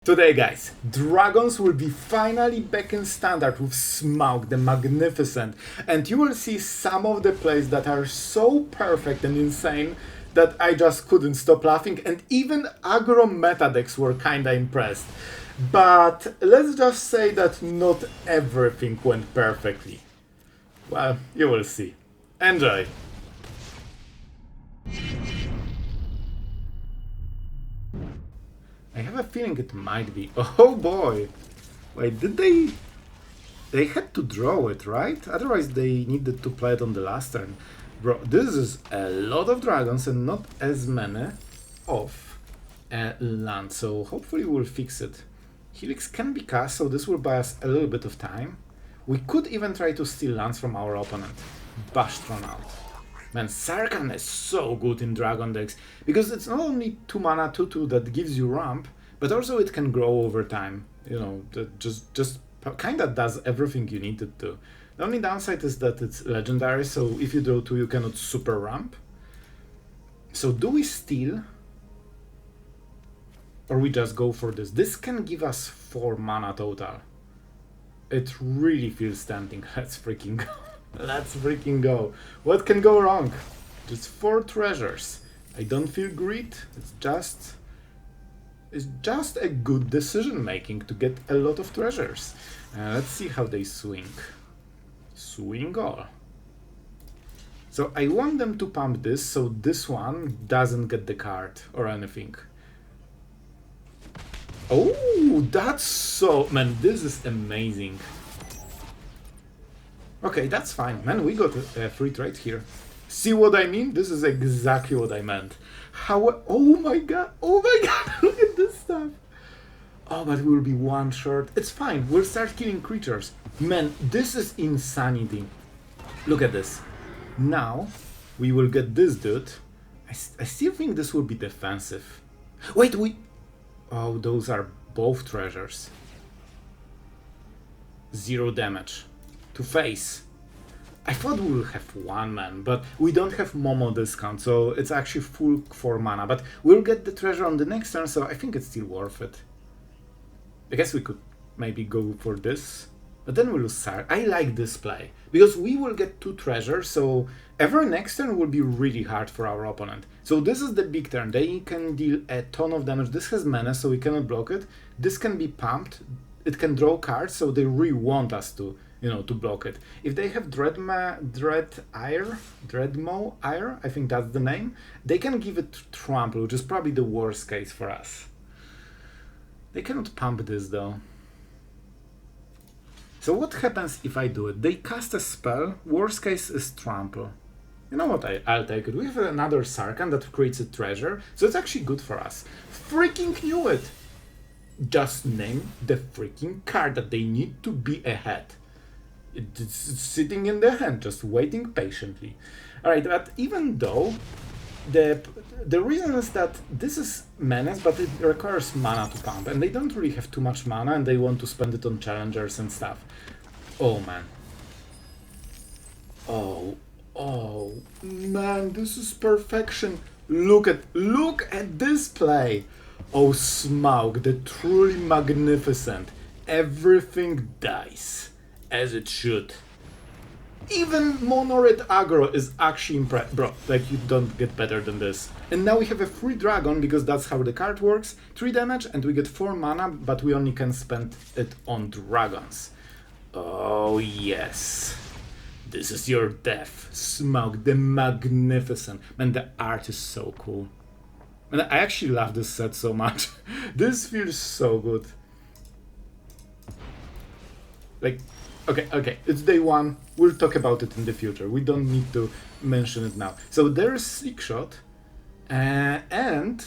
Today guys, dragons will be finally back in standard with Smaug the Magnificent, and you will see some of the plays that are so perfect and insane that I just couldn't stop laughing, and even aggro meta decks were kinda impressed. But let's just say that not everything went perfectly. Well, you will see. Enjoy! I have a feeling it might be. Oh boy! Wait, did they... They had to draw it, right? Otherwise they needed to play it on the last turn. Bro, this is a lot of dragons and not as many of land, so hopefully we'll fix it. Helix can be cast, so this will buy us a little bit of time. We could even try to steal lands from our opponent. Bastron out. Man, Sarkhan is so good in dragon decks, because it's not only 2 mana 2/2 that gives you ramp, but also it can grow over time. You know, that just kinda does everything you need it to. The only downside is that it's legendary, so if you draw 2 you cannot super ramp. So do we steal? Or we just go for this? This can give us 4 mana total. It really feels tempting. Let's freaking go. Let's freaking go. What can go wrong? Just 4 treasures. I don't feel greed. It's just a good decision making to get a lot of treasures. Let's see how they swing. Swing all. So I want them to pump this so this one doesn't get the card or anything. Oh, that's so... Man, this is amazing. Okay, that's fine. Man, we got a free trade here. See what I mean? This is exactly what I meant. How... Oh my god! Oh my god! Look at this stuff! Oh, but we'll be one short. It's fine. We'll start killing creatures. Man, this is insanity. Look at this. Now, we will get this dude. I still think this will be defensive. Wait, we... Oh, those are both treasures. 0 damage. To face. I thought we will have 1 man, but we don't have Momo discount, so it's actually full 4 mana. But we'll get the treasure on the next turn, so I think it's still worth it. I guess we could maybe go for this, but then we'll lose Sark. I like this play, because we will get 2 treasures, so every next turn will be really hard for our opponent. So this is the big turn. They can deal a ton of damage. This has mana, so we cannot block it. This can be pumped. It can draw cards, so they really want us to, you know, to block it. If they have Dreadmo Ire, I think that's the name, they can give it trample, which is probably the worst case for us. They cannot pump this though. So what happens if I do it? They cast a spell, worst case is trample. You know what, I'll take it. We have another Sarkhan that creates a treasure, so it's actually good for us. Freaking knew it! Just name the freaking card that they need to be ahead. It's sitting in their hand, just waiting patiently. Alright, but even though the reason is that this is menace, but it requires mana to pump, and they don't really have too much mana, and they want to spend it on challengers and stuff. Oh man. Oh man, this is perfection. Look at this play. Oh, Smaug, the truly magnificent. Everything dies. As it should. Even mono-red aggro is actually impressive. Bro, like, you don't get better than this. And now we have a free dragon, because that's how the card works. 3 damage, and we get 4 mana, but we only can spend it on dragons. Oh yes. This is your death, Smaug the Magnificent. Man, the art is so cool. And I actually love this set so much. This feels so good. Like... Okay, it's day 1. We'll talk about it in the future. We don't need to mention it now. So there's Slick Shot, and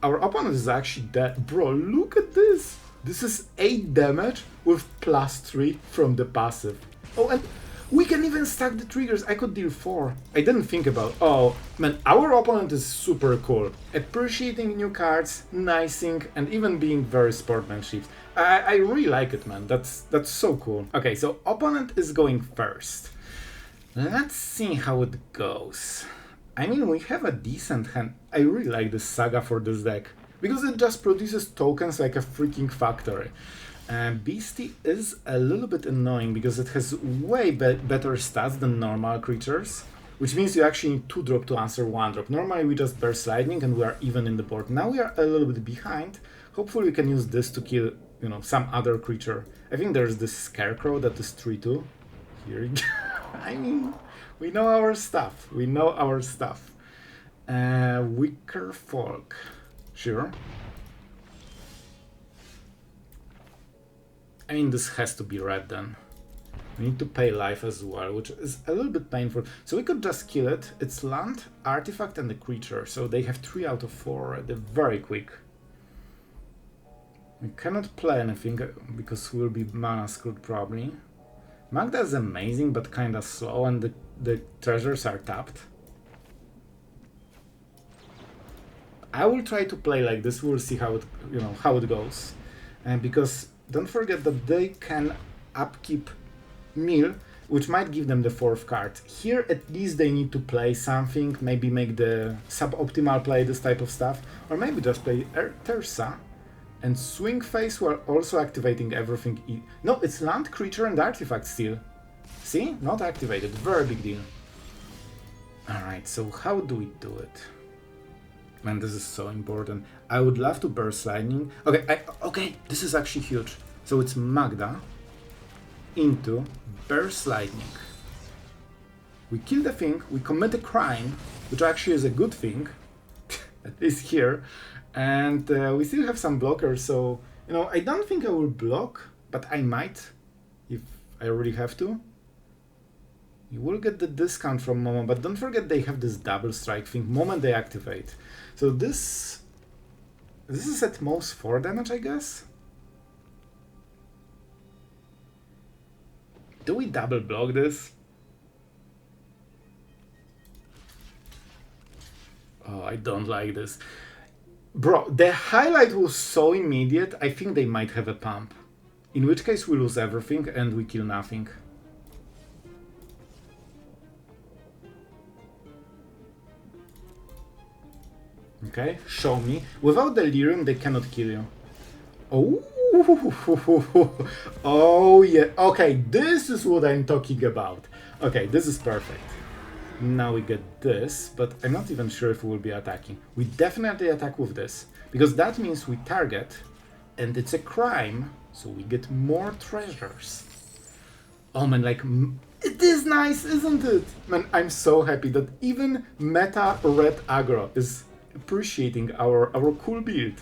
our opponent is actually dead. Bro, look at this. This is 8 damage with +3 from the passive. Oh, and we can even stack the triggers. I could deal 4. I didn't think about... Oh, man, our opponent is super cool. Appreciating new cards, nicing, and even being very sportsmanship. I really like it, man. That's so cool. Okay, so opponent is going first. Let's see how it goes. I mean, we have a decent hand. I really like this saga for this deck. because it just produces tokens like a freaking factory. Beastie is a little bit annoying because it has way better stats than normal creatures, which means you actually need 2-drop to answer 1-drop. Normally we just burst lightning and we are even in the board. Now we are a little bit behind. Hopefully we can use this to kill, you know, some other creature. I think there's this scarecrow that is 3-2. Here, I mean, we know our stuff. We know our stuff. Wicker Folk. Sure. I mean, this has to be red then. We need to pay life as well, which is a little bit painful. So we could just kill it. It's land, artifact, and the creature. So they have 3 out of 4. They're very quick. We cannot play anything because we'll be mana screwed probably. Magda is amazing, but kinda slow, and the treasures are tapped. I will try to play like this. We'll see how it, you know, how it goes. And because don't forget that they can upkeep mill, which might give them the 4th card. Here at least they need to play something, maybe make the suboptimal play, this type of stuff, or maybe just play Tersa and swing phase while also activating everything. No, it's land, creature, and artifact still. See? Not activated. Very big deal. Alright, so how do we do it? Man, this is so important. I would love to burst lightning. Okay, this is actually huge. So it's Magda into burst lightning. We kill the thing, we commit a crime, which actually is a good thing, at least here, and we still have some blockers, so, you know, I don't think I will block, but I might, if I really have to. You will get the discount from Momo, but don't forget they have this double strike thing moment they activate. So this is at most 4 damage, I guess? Do we double block this? Oh, I don't like this. Bro, the highlight was so immediate, I think they might have a pump. In which case we lose everything and we kill nothing. Okay, show me. Without delirium, they cannot kill you. Oh, oh yeah. Okay, this is what I'm talking about. Okay, this is perfect. Now we get this, but I'm not even sure if we will be attacking. We definitely attack with this, because that means we target, and it's a crime, so we get more treasures. Oh man, like, it is nice, isn't it? Man, I'm so happy that even meta red aggro is appreciating our cool build.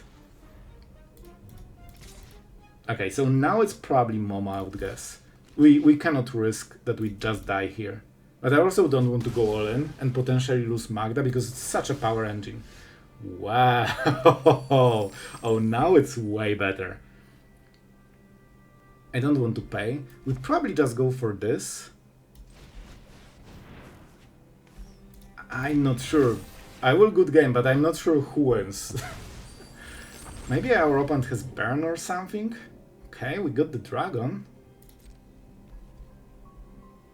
Okay, so now it's probably Momo, I would guess. We cannot risk that we just die here. But I also don't want to go all in and potentially lose Magda because it's such a power engine. Wow! Oh, now it's way better. I don't want to pay. We'd probably just go for this. I'm not sure. I will good game, but I'm not sure who wins. Maybe our opponent has burn or something? Okay, we got the dragon.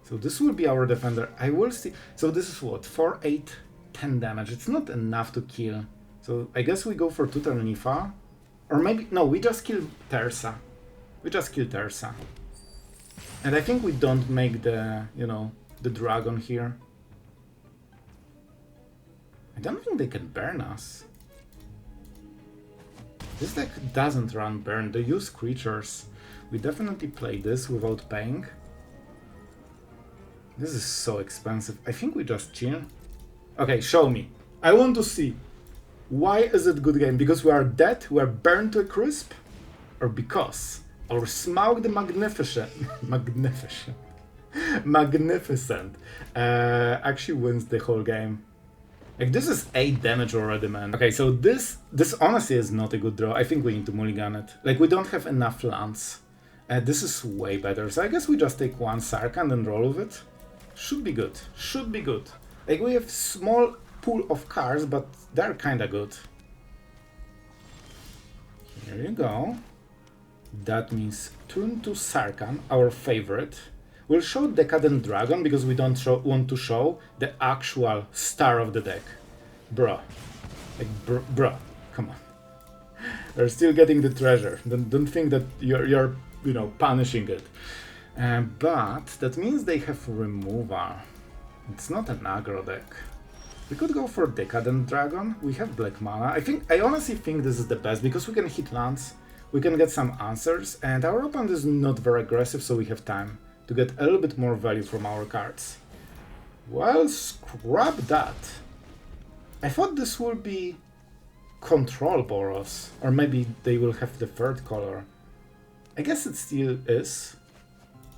So this will be our defender. I will see. So this is what? 4, 8, 10 damage. It's not enough to kill. So I guess we go for Tutor Nifa. Or maybe, no, we just kill Tersa. We just kill Tersa. And I think we don't make the, you know, the dragon here. I don't think they can burn us. This deck doesn't run burn, they use creatures. We definitely play this without paying. This is so expensive. I think we just chill. Okay, show me. I want to see. Why is it good game? Because we are dead? We are burned to a crisp? Or because our Smaug the Magnificent Magnificent actually wins the whole game. Like, this is 8 damage already, man. Okay, so this honestly is not a good draw. I think we need to mulligan it. Like, we don't have enough lands. This is way better. So I guess we just take one Sarkhan and roll with it. Should be good. Should be good. Like, we have small pool of cards, but they're kinda good. Here you go. That means turn to Sarkhan, our favorite. We'll show Decadent Dragon because we don't want to show the actual star of the deck. Bruh. Like, bruh. Come on. They're still getting the treasure. Don't think that you're you know, punishing it. But that means they have removal. It's not an aggro deck. We could go for Decadent Dragon. We have black mana. I honestly think this is the best because we can hit lands, we can get some answers, and our opponent is not very aggressive, so we have time to get a little bit more value from our cards. Well, scrap that. I thought this would be control Boros, or maybe they will have the third color. I guess it still is,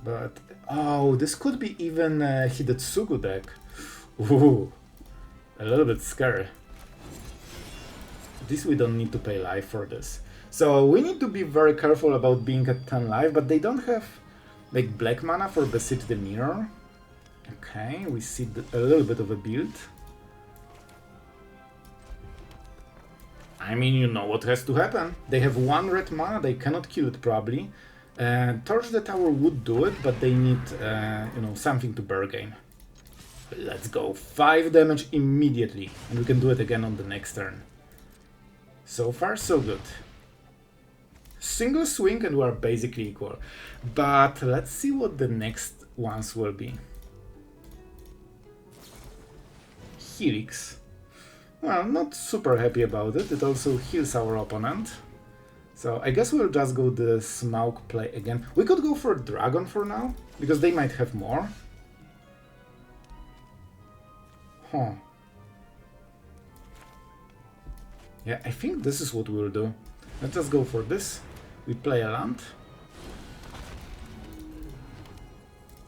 but oh, this could be even a Hidetsugu deck. Ooh, a little bit scary. At least we don't need to pay life for this. So we need to be very careful about being at 10 life, but they don't have like black mana for Beseech the Mirror. Okay, we see a little bit of a build. I mean, you know what has to happen. They have 1 red mana, they cannot kill it probably. Torch the Tower would do it, but they need, you know, something to bargain. Let's go. 5 damage immediately, and we can do it again on the next turn. So far, so good. Single swing and we are basically equal. But let's see what the next ones will be. Helix. Well, not super happy about it. It also heals our opponent. So I guess we'll just go the Smaug play again. We could go for Dragon for now, because they might have more. Huh. Yeah, I think this is what we'll do. Let's just go for this. We play a land.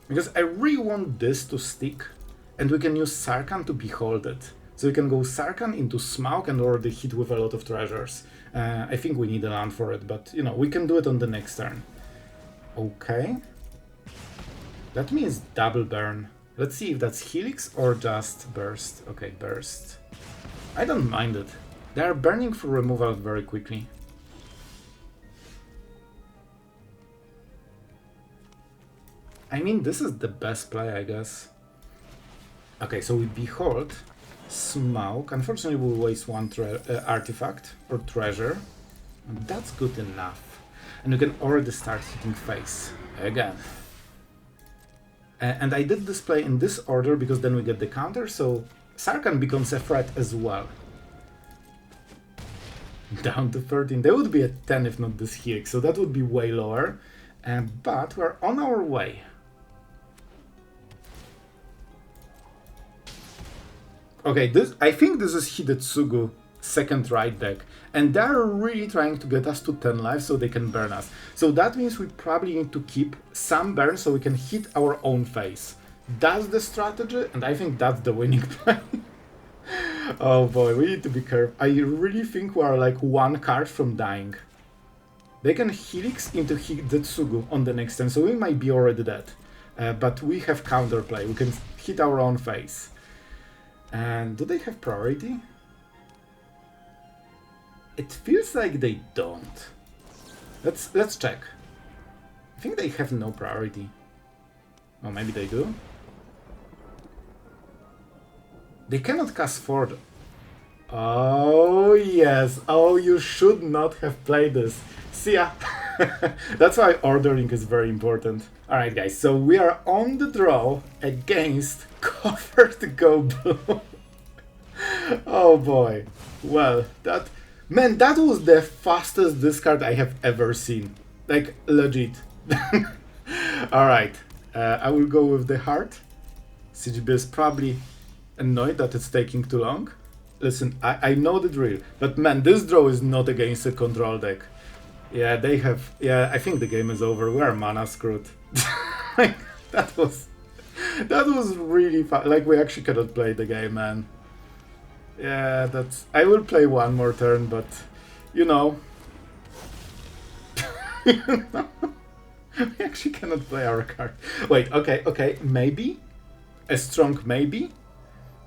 Because I really want this to stick, and we can use Sarkhan to behold it. So we can go Sarkhan into Smaug and already hit with a lot of treasures. I think we need a land for it, but you know, we can do it on the next turn. Okay. That means double burn. Let's see if that's Helix or just Burst. Okay, Burst. I don't mind it. They are burning for removal very quickly. I mean, this is the best play, I guess. Okay, so we behold Smaug. Unfortunately, we'll waste 1 artifact or treasure. And that's good enough. And we can already start hitting face again. And I did this play in this order because then we get the counter, so Sarkhan becomes a threat as well. Down to 13. There would be a 10 if not this Helix, so that would be way lower. But we're on our way. Okay, I think this is Hidetsugu second right deck, and they're really trying to get us to 10 lives so they can burn us. So that means we probably need to keep some burn so we can hit our own face. That's the strategy, and I think that's the winning play. Oh boy, we need to be careful. I really think we are like 1 card from dying. They can Helix into Hidetsugu on the next turn, so we might be already dead. But we have counterplay, we can hit our own face. And do they have priority? It feels like they don't. Let's check. I think they have no priority. Oh, maybe they do. They cannot cast Ford. Oh yes. Oh, you should not have played this. See ya. That's why ordering is very important. Alright guys, so we are on the draw against Covered Go Blue. Oh boy. Well, that was the fastest discard I have ever seen. Like, legit. Alright, I will go with the heart. CGB is probably annoyed that it's taking too long. Listen, I know the drill, but man, this draw is not against a control deck. Yeah, they have... Yeah, I think the game is over. We are mana screwed. Like, that was really fun. Like, we actually cannot play the game, man. Yeah, that's... I will play 1 more turn, but... You know... We actually cannot play our card. Wait, okay, maybe? A strong maybe?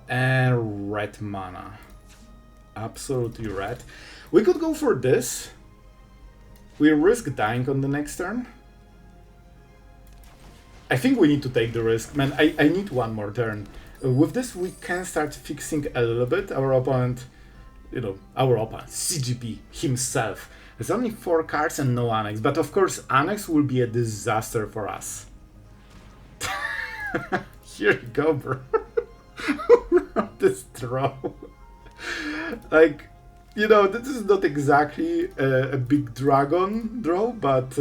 And red mana. Absolutely red. We could go for this. We risk dying on the next turn. I think we need to take the risk. Man, I need 1 more turn. With this, we can start fixing a little bit. Our opponent, you know, CGP himself, It's only 4 cards and no Annex, but of course Annex will be a disaster for us. Here you go, bro. This draw. Like, you know, this is not exactly a big dragon draw, but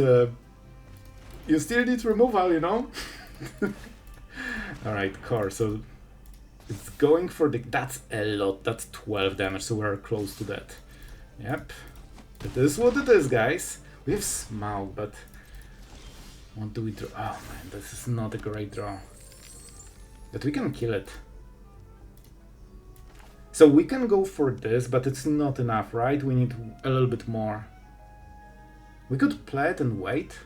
you still need removal, you know? Alright, core, so it's going for the... That's a lot, that's 12 damage, so we're close to that. Yep. It is what it is, guys. We have Smaug, but... What do we draw? Oh man, this is not a great draw. But we can kill it. So we can go for this, but it's not enough, right? We need a little bit more. We could play it and wait.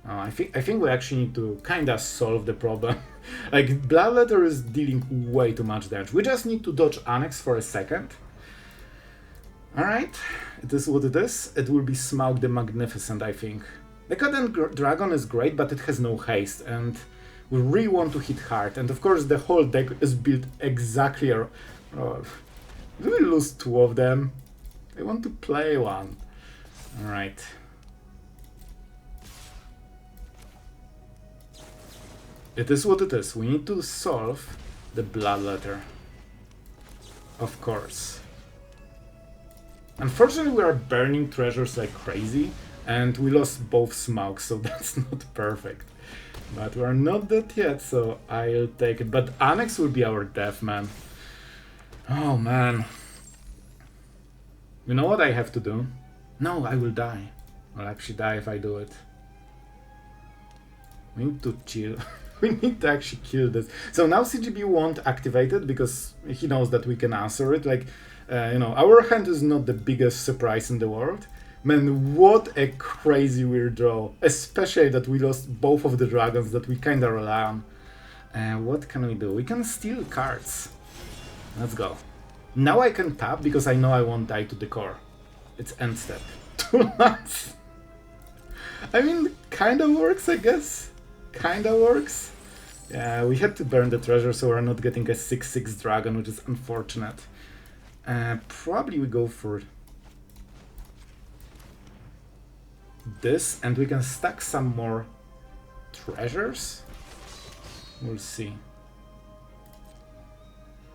Oh, I think we actually need to kinda solve the problem. Like, Bloodletter is dealing way too much damage. We just need to dodge Annex for a second. Alright, it is what it is. It will be Smaug the Magnificent, I think. Decadent Dragon is great, but it has no haste, and we really want to hit hard. And of course the whole deck is built exactly around... do we lose 2 of them? I want to play one. Alright. It is what it is. We need to solve the Bloodletter. Of course. Unfortunately, we are burning treasures like crazy, and we lost both Smaug, so that's not perfect. But we're not dead yet, so I'll take it. But Annex will be our death, man. Oh, man. You know what I have to do? No, I will die. I'll actually die if I do it. We need to chill. We need to actually kill this. So now CGB won't activate it because he knows that we can answer it. Like, you know, our hand is not the biggest surprise in the world. Man, what a crazy weird draw. Especially that we lost both of the dragons that we kinda rely on. What can we do? We can steal cards. Let's go. Now I can tap because I know I won't die to the core. It's end step. 2 months. I mean, kinda works, I guess. Kinda works. Yeah, we had to burn the treasure, so we're not getting a 6/6 dragon, which is unfortunate. Probably we go for this, and we can stack some more treasures. We'll see.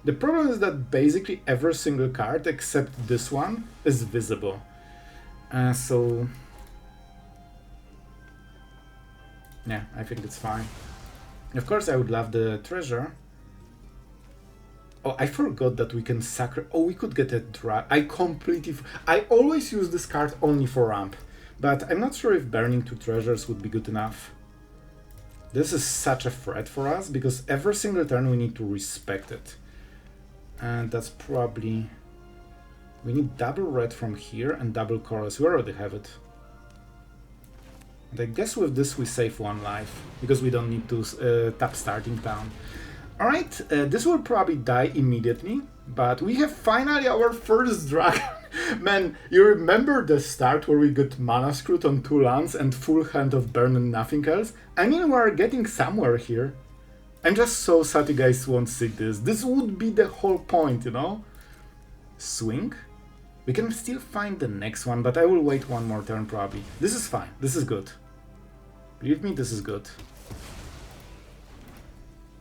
The problem is that basically every single card except this one is visible. So... yeah, I think it's fine. Of course I would love the treasure. Oh, I forgot that we can sacrifice... Oh, we could get a I completely... I always use this card only for ramp. But I'm not sure if burning 2 treasures would be good enough. This is such a threat for us, because every single turn we need to respect it. And that's probably... We need double red from here and double chorus. We already have it. And I guess with this we save 1 life, because we don't need to tap starting town. Alright, this will probably die immediately, but we have finally our first dragon. Man, you remember the start where we got mana screwed on 2 lands and full hand of burn and nothing else? I mean, we're getting somewhere here. I'm just so sad you guys won't see this. This would be the whole point, you know? Swing? We can still find the next one, but I will wait 1 more turn probably. This is fine. This is good. Believe me, this is good.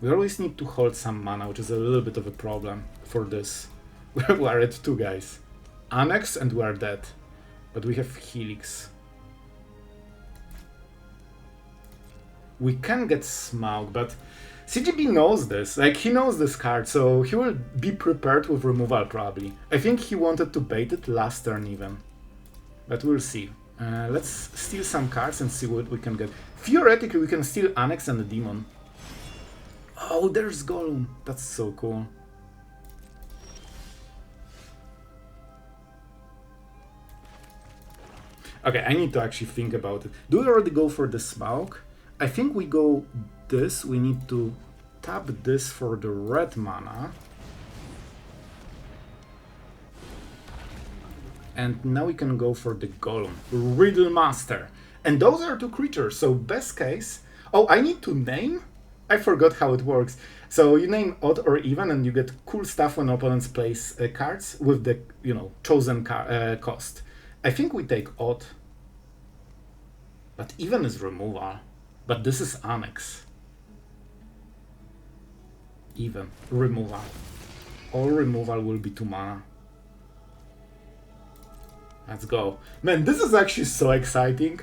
We always need to hold some mana, which is a little bit of a problem for this. We are at 2 guys. Annex and we are dead. But we have Helix. We can get Smaug, but CGB knows this. Like, he knows this card, so he will be prepared with removal probably. I think he wanted to bait it last turn even. But we'll see. Let's steal some cards and see what we can get. Theoretically, we can steal Annex and the Demon. Oh, there's Golem. That's so cool. Okay, I need to actually think about it. Do we already go for the Smaug? I think we go this. We need to tap this for the red mana. And now we can go for the Golem. Hoardmaster. And those are 2 creatures, so best case... Oh, I need to name? I forgot how it works. So you name odd or even and you get cool stuff when opponents place cards with the, you know, chosen cost. I think we take Odd. But even is removal. But this is Annex. Even. Removal. All removal will be 2 mana. Let's go. Man, this is actually so exciting.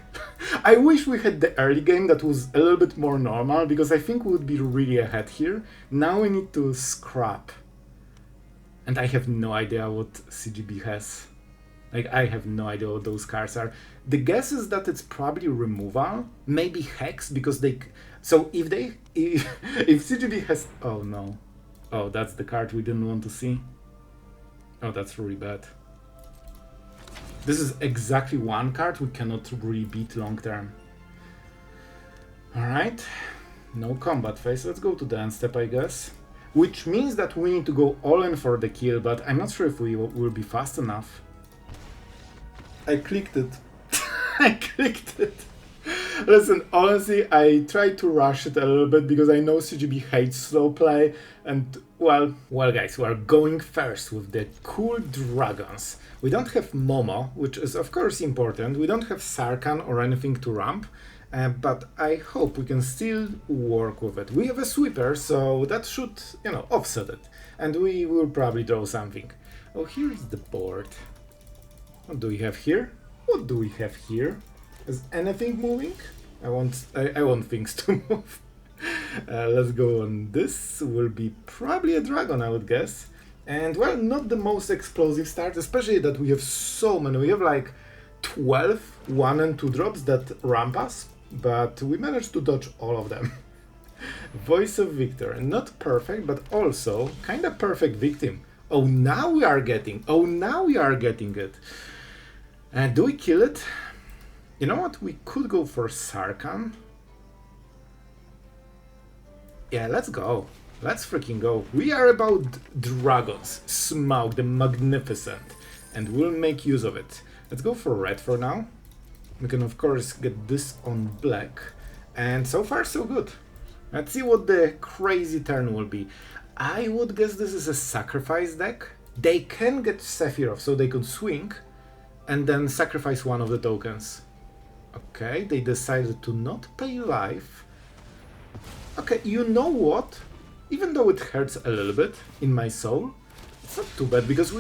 I wish we had the early game that was a little bit more normal, because I think we would be really ahead here. Now we need to scrap. And I have no idea what CGB has. Like, I have no idea what those cards are. The guess is that it's probably removal, maybe Hex, because they... So if they... If CGB has... Oh no. Oh, that's the card we didn't want to see. Oh, that's really bad. This is exactly one card we cannot really beat long term. Alright. No combat phase. Let's go to the end step, I guess. Which means that we need to go all in for the kill, but I'm not sure if we will be fast enough. I clicked it. I clicked it. Listen, honestly, I tried to rush it a little bit because I know CGB hates slow play, and well guys, we are going first with the cool dragons. We don't have Momo, which is of course important. We don't have Sarkhan or anything to ramp, but I hope we can still work with it. We have a sweeper, so that should, you know, offset it, and we will probably draw something. Oh, here is the board. What do we have here? What do we have here? Is anything moving? I want things to move. Let's go on. This will be probably a dragon, I would guess. And well, not the most explosive start, especially that we have so many. We have like 12 1 and 2 drops that ramp us, but we managed to dodge all of them. Voice of Victor, not perfect, but also kind of perfect victim. Oh, now we are getting it. Do we kill it? You know what? We could go for Sarkhan. Yeah, let's go. Let's freaking go. We are about dragons. Smaug the Magnificent. And we'll make use of it. Let's go for red for now. We can of course get this on black. And so far so good. Let's see what the crazy turn will be. I would guess this is a sacrifice deck. They can get Sephiroth, so they could swing and then sacrifice one of the tokens. Okay, they decided to not pay life. Okay, you know what? Even though it hurts a little bit in my soul, it's not too bad, because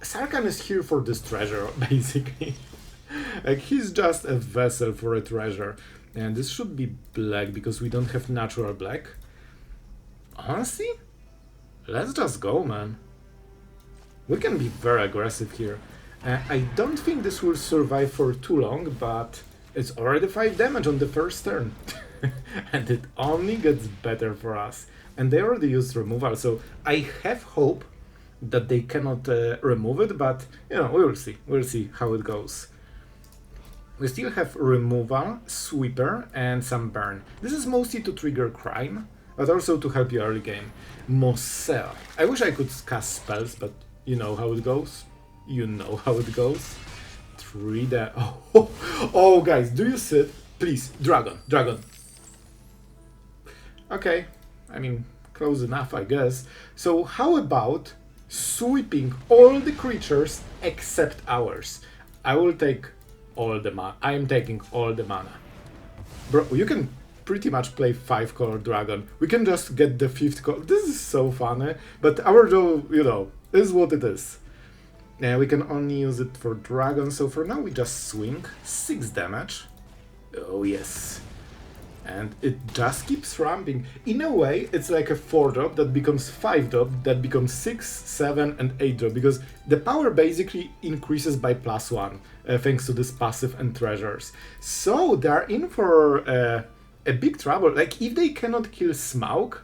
Sarkhan is here for this treasure, basically. Like, he's just a vessel for a treasure. And this should be black, because we don't have natural black. Honestly? Let's just go, man. We can be very aggressive here. I don't think this will survive for too long, but it's already 5 damage on the first turn. And it only gets better for us. And they already used removal, so I have hope that they cannot remove it, but, you know, we will see. We'll see how it goes. We still have removal, sweeper, and some burn. This is mostly to trigger crime, but also to help you early game. Mosel. I wish I could cast spells, but you know how it goes. You know how it goes. 3 da- Oh, guys, do you see it? Please, dragon. Okay, I mean, close enough, I guess. So how about sweeping all the creatures except ours? I will take all the mana. I am taking all the mana. Bro, you can pretty much play 5-color dragon. We can just get the 5th color. This is so funny, but our draw, you know, is what it is. We can only use it for dragon, so for now we just swing. 6 damage. Oh yes. And it just keeps ramping. In a way, it's like a 4-drop that becomes 5-drop, that becomes 6, 7, and 8-drop, because the power basically increases by +1, thanks to this passive and treasures. So they are in for a big trouble. Like, if they cannot kill Smaug,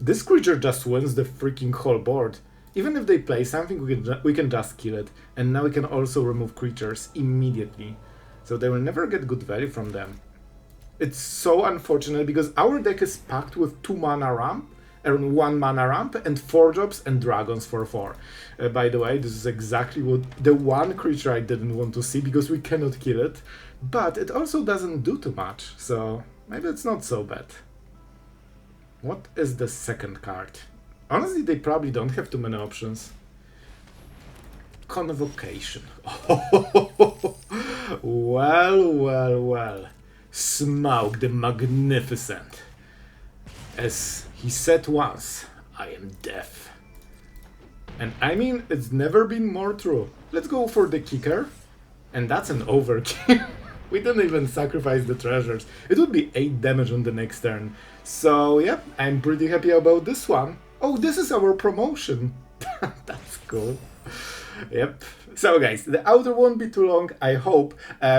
this creature just wins the freaking whole board. Even if they play something, we can just kill it. And now we can also remove creatures immediately. So they will never get good value from them. It's so unfortunate, because our deck is packed with 2 mana ramp, and 1 mana ramp, and 4 drops and dragons for 4. By the way, this is exactly what the one creature I didn't want to see, because we cannot kill it. But it also doesn't do too much, so maybe it's not so bad. What is the second card? Honestly, they probably don't have too many options. Convocation. Well. Smaug the Magnificent. As he said once, I am deaf. And I mean, it's never been more true. Let's go for the kicker. And that's an overkill. We didn't even sacrifice the treasures. It would be 8 damage on the next turn. So yeah, I'm pretty happy about this one. Oh, this is our promotion. That's cool. Yep. So guys, the outro won't be too long, I hope,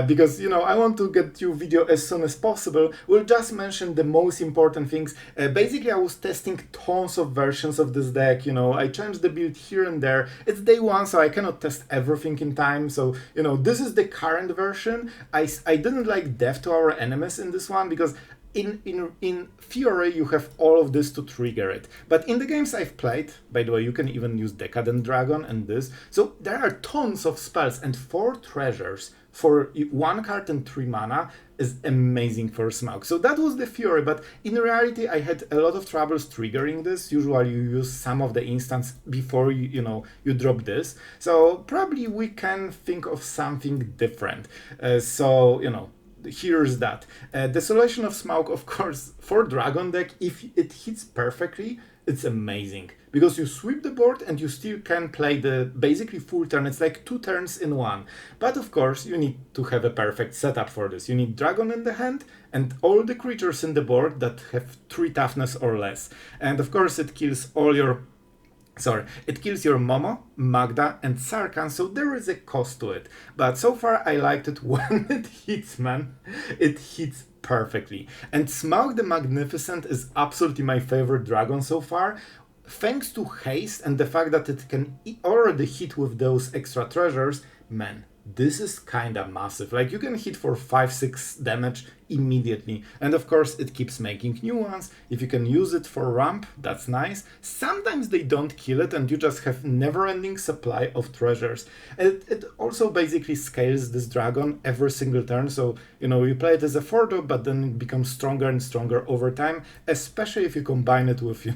because, you know, I want to get you video as soon as possible. We'll just mention the most important things. Basically, I was testing tons of versions of this deck, you know, I changed the build here and there. It's day one, so I cannot test everything in time. So, you know, this is the current version. I didn't like death to our enemies in this one because in theory, you have all of this to trigger it. But in the games I've played, by the way, you can even use Decadent Dragon and this. So there are tons of spells, and 4 treasures for 1 card and 3 mana is amazing for Smaug. So that was the theory, but in reality, I had a lot of troubles triggering this. Usually you use some of the instants before you drop this. So probably we can think of something different. Here's that. Desolation of Smaug, of course, for Dragon deck, if it hits perfectly, it's amazing. Because you sweep the board and you still can play the basically full turn. It's like 2 turns in one. But of course, you need to have a perfect setup for this. You need Dragon in the hand and all the creatures in the board that have 3 toughness or less. And of course, it kills your Momo, Magda, and Sarkhan, so there is a cost to it. But so far I liked it when it hits, man. It hits perfectly. And Smaug the Magnificent is absolutely my favorite dragon so far. Thanks to haste and the fact that it can already hit with those extra treasures, man, this is kinda massive. Like, you can hit for 5-6 damage immediately. And of course, it keeps making new ones. If you can use it for ramp, that's nice. Sometimes they don't kill it and you just have never-ending supply of treasures. It also basically scales this dragon every single turn. So, you play it as a 4-drop, but then it becomes stronger and stronger over time, especially if you combine it with,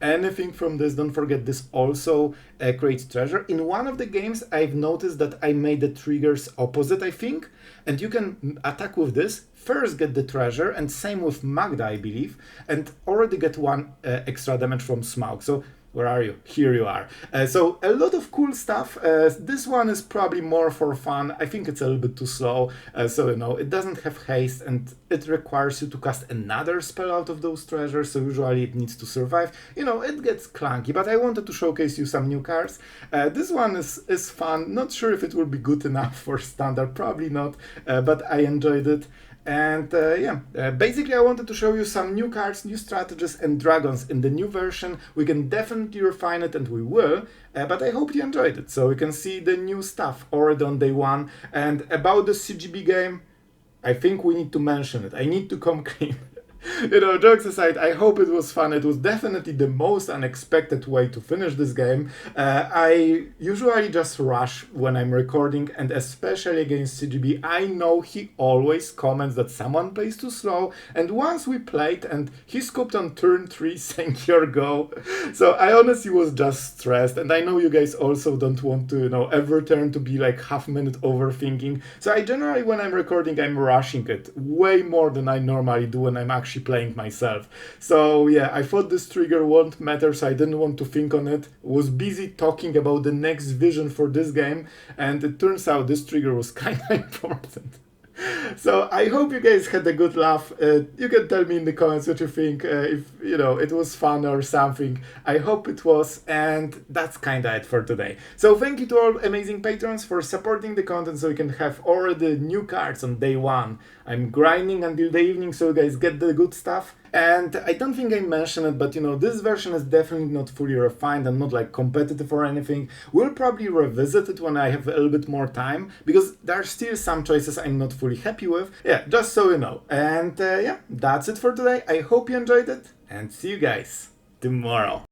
anything from this. Don't forget, this also creates treasure. In one of the games, I've noticed that I made the triggers opposite, I think, and you can attack with this, first get the treasure, and same with Magda, I believe, and already get 1 extra damage from Smaug. So, where are you? Here you are. So, a lot of cool stuff. This one is probably more for fun. I think it's a little bit too slow. It doesn't have haste, and it requires you to cast another spell out of those treasures, so usually it needs to survive. It gets clunky, but I wanted to showcase you some new cards. This one is fun. Not sure if it will be good enough for standard, probably not, but I enjoyed it. And basically I wanted to show you some new cards, new strategies and dragons in the new version. We can definitely refine it, and we will, but I hope you enjoyed it. So you can see the new stuff already on day 1. And about the CGB game, I think we need to mention it. I need to come clean. Jokes aside, I hope it was fun. It was definitely the most unexpected way to finish this game. I usually just rush when I'm recording, and especially against CGB, I know he always comments that someone plays too slow, and once we played and he scoped on turn 3 saying your go. So I honestly was just stressed, and I know you guys also don't want to, every turn to be like half-minute overthinking. So I generally, when I'm recording, I'm rushing it way more than I normally do when I'm actually playing myself. So yeah, I thought this trigger won't matter, so I didn't want to think on it. Was busy talking about the next vision for this game, and it turns out this trigger was kind of important. So I hope you guys had a good laugh. You can tell me in the comments what you think, if it was fun or something. I hope it was, and that's kinda it for today. So thank you to all amazing patrons for supporting the content, so we can have all the new cards on day 1. I'm grinding until the evening, so you guys get the good stuff. And I don't think I mentioned it, but this version is definitely not fully refined and not like competitive or anything. We'll probably revisit it when I have a little bit more time, because there are still some choices I'm not fully happy with. Yeah, just so you know. And that's it for today. I hope you enjoyed it, and see you guys tomorrow.